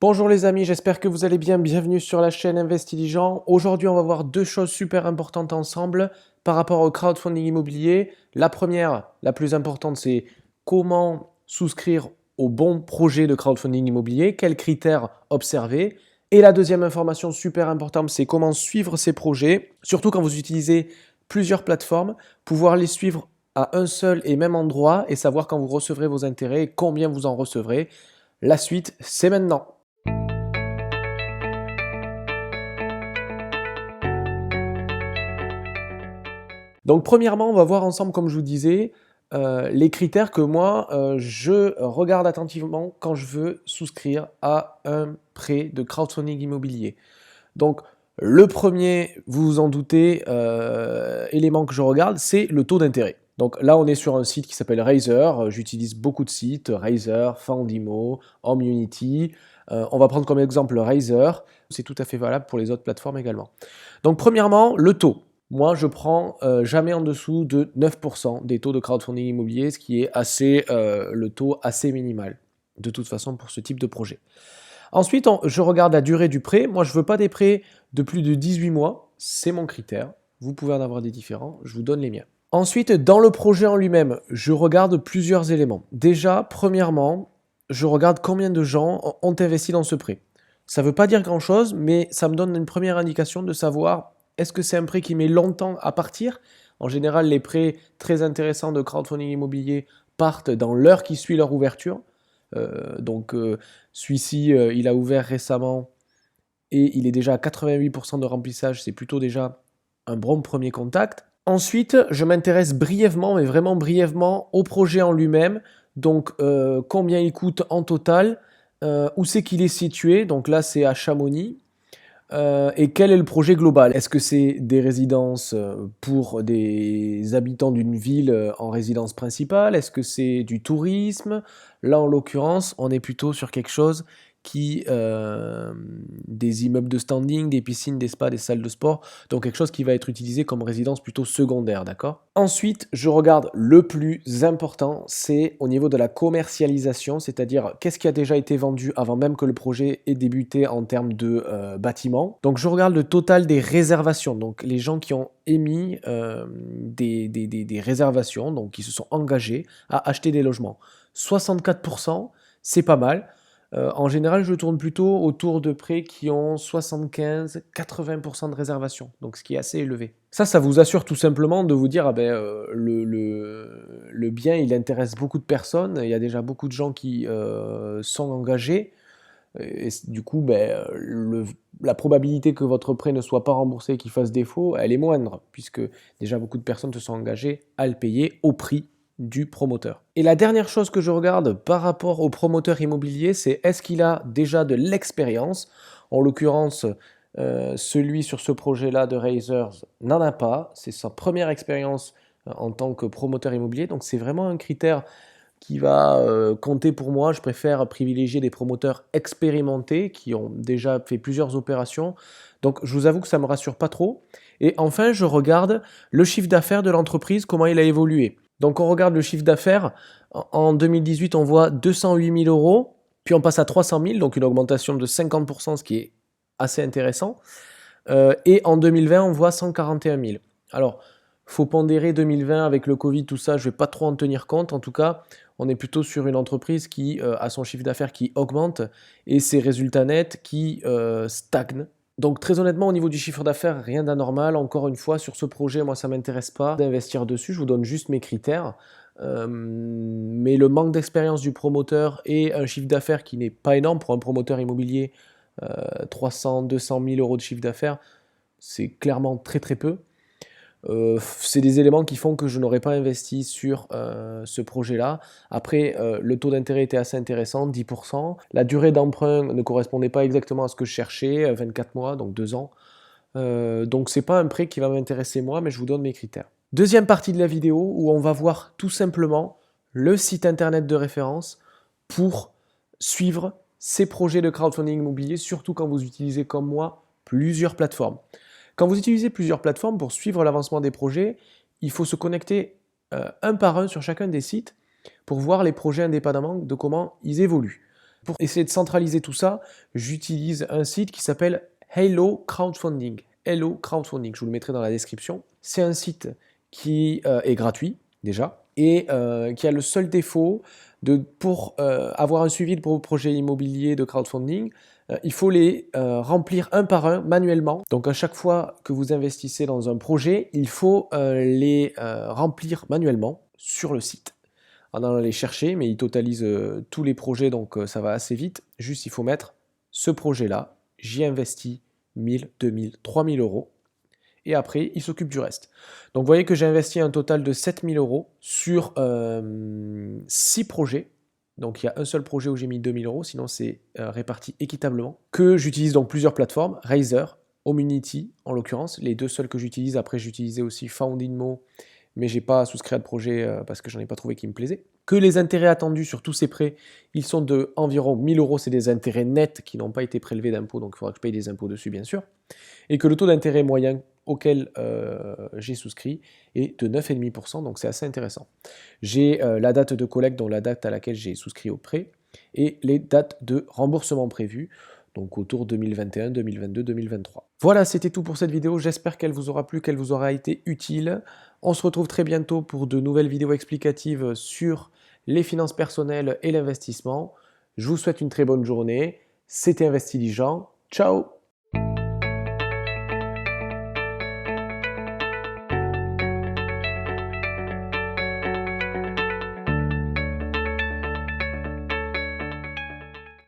Bonjour les amis, j'espère que vous allez bien. Bienvenue sur la chaîne Investilligent. Aujourd'hui, on va voir deux choses super importantes ensemble par rapport au crowdfunding immobilier. La première, la plus importante, c'est comment souscrire au bon projet de crowdfunding immobilier, quels critères observer. Et la deuxième information super importante, c'est comment suivre ces projets, surtout quand vous utilisez plusieurs plateformes, pouvoir les suivre à un seul et même endroit et savoir quand vous recevrez vos intérêts et combien vous en recevrez. La suite, c'est maintenant. Donc premièrement, on va voir ensemble, comme je vous disais, les critères que moi, je regarde attentivement quand je veux souscrire à un prêt de crowdfunding immobilier. Donc le premier, vous vous en doutez, élément que je regarde, c'est le taux d'intérêt. Donc là, on est sur un site qui s'appelle Raiser. J'utilise beaucoup de sites, Raiser, Fundimo, Homeunity. On va prendre comme exemple Raiser. C'est tout à fait valable pour les autres plateformes également. Donc premièrement, le taux. Moi, je prends jamais en dessous de 9% des taux de crowdfunding immobilier, ce qui est le taux assez minimal, de toute façon, pour ce type de projet. Ensuite, je regarde la durée du prêt. Moi, je ne veux pas des prêts de plus de 18 mois. C'est mon critère. Vous pouvez en avoir des différents. Je vous donne les miens. Ensuite, dans le projet en lui-même, je regarde plusieurs éléments. Déjà, premièrement, je regarde combien de gens ont investi dans ce prêt. Ça ne veut pas dire grand-chose, mais ça me donne une première indication de savoir est-ce que c'est un prêt qui met longtemps à partir. En général, les prêts très intéressants de crowdfunding immobilier partent dans l'heure qui suit leur ouverture. Celui-ci, il a ouvert récemment et il est déjà à 88% de remplissage. C'est plutôt déjà un bon premier contact. Ensuite, je m'intéresse brièvement, mais vraiment brièvement, au projet en lui-même. Donc, combien il coûte en total, où c'est qu'il est situé. Donc là, c'est à Chamonix. Et quel est le projet global? Est-ce que c'est des résidences pour des habitants d'une ville en résidence principale? Est-ce que c'est du tourisme? Là, en l'occurrence, on est plutôt sur quelque chose des immeubles de standing, des piscines, des spas, des salles de sport, donc quelque chose qui va être utilisé comme résidence plutôt secondaire, d'accord? Ensuite, je regarde le plus important, c'est au niveau de la commercialisation, c'est-à-dire qu'est-ce qui a déjà été vendu avant même que le projet ait débuté en termes de bâtiments. Donc je regarde le total des réservations, donc les gens qui ont émis des réservations, donc qui se sont engagés à acheter des logements. 64%, c'est pas mal. En général, je tourne plutôt autour de prêts qui ont 75-80% de réservation, donc ce qui est assez élevé. Ça vous assure tout simplement de vous dire, le bien, il intéresse beaucoup de personnes, il y a déjà beaucoup de gens qui sont engagés, et du coup, la probabilité que votre prêt ne soit pas remboursé, qu'il fasse défaut, elle est moindre, puisque déjà beaucoup de personnes se sont engagées à le payer au prix du promoteur. Et la dernière chose que je regarde par rapport au promoteur immobilier, c'est est-ce qu'il a déjà de l'expérience. En l'occurrence, celui sur ce projet-là de Razers n'en a pas. C'est sa première expérience en tant que promoteur immobilier. Donc c'est vraiment un critère qui va compter pour moi. Je préfère privilégier des promoteurs expérimentés qui ont déjà fait plusieurs opérations. Donc je vous avoue que ça ne me rassure pas trop. Et enfin, je regarde le chiffre d'affaires de l'entreprise, comment il a évolué. Donc on regarde le chiffre d'affaires. En 2018, on voit 208 000 euros, puis on passe à 300 000, donc une augmentation de 50%, ce qui est assez intéressant. Et en 2020, on voit 141 000. Alors, faut pondérer 2020 avec le Covid, tout ça, je ne vais pas trop en tenir compte. En tout cas, on est plutôt sur une entreprise qui a son chiffre d'affaires qui augmente et ses résultats nets qui stagnent. Donc très honnêtement, au niveau du chiffre d'affaires, rien d'anormal. Encore une fois, sur ce projet, moi, ça ne m'intéresse pas d'investir dessus. Je vous donne juste mes critères. Mais le manque d'expérience du promoteur et un chiffre d'affaires qui n'est pas énorme pour un promoteur immobilier, 300-200 000 euros de chiffre d'affaires, c'est clairement très très peu. C'est des éléments qui font que je n'aurais pas investi sur ce projet-là. Après, le taux d'intérêt était assez intéressant, 10%. La durée d'emprunt ne correspondait pas exactement à ce que je cherchais, 24 mois, donc 2 ans. Donc c'est pas un prêt qui va m'intéresser moi, mais je vous donne mes critères. Deuxième partie de la vidéo où on va voir tout simplement le site internet de référence pour suivre ces projets de crowdfunding immobilier, surtout quand vous utilisez comme moi plusieurs plateformes. Quand vous utilisez plusieurs plateformes pour suivre l'avancement des projets, il faut se connecter un par un sur chacun des sites pour voir les projets indépendamment de comment ils évoluent. Pour essayer de centraliser tout ça, j'utilise un site qui s'appelle Hello Crowdfunding. Hello Crowdfunding, je vous le mettrai dans la description. C'est un site qui est gratuit déjà et qui a le seul défaut pour avoir un suivi de vos projets immobiliers de crowdfunding, il faut les remplir un par un manuellement. Donc à chaque fois que vous investissez dans un projet, il faut les remplir manuellement sur le site en allant les chercher, mais il totalise tous les projets, donc ça va assez vite. Juste, il faut mettre ce projet-là, j'y investis 1000, 2000, 3000 euros, et après, il s'occupe du reste. Donc vous voyez que j'ai investi un total de 7000 euros sur 6 projets. Donc il y a un seul projet où j'ai mis 2000 euros, sinon c'est réparti équitablement. Que j'utilise donc plusieurs plateformes, Razer, Homunity en l'occurrence, les deux seuls que j'utilise. Après j'utilisais aussi Foundinmo, mais j'ai pas souscrit à de projet parce que j'en ai pas trouvé qui me plaisait. Que les intérêts attendus sur tous ces prêts, ils sont de environ 1000 euros, c'est des intérêts nets qui n'ont pas été prélevés d'impôts, donc il faudra que je paye des impôts dessus bien sûr. Et que le taux d'intérêt moyen auquel j'ai souscrit est de 9,5%, donc c'est assez intéressant. J'ai la date de collecte, donc la date à laquelle j'ai souscrit au prêt, et les dates de remboursement prévues, donc autour 2021, 2022, 2023. Voilà, c'était tout pour cette vidéo, j'espère qu'elle vous aura plu, qu'elle vous aura été utile. On se retrouve très bientôt pour de nouvelles vidéos explicatives sur les finances personnelles et l'investissement. Je vous souhaite une très bonne journée, c'était Investilligent, ciao!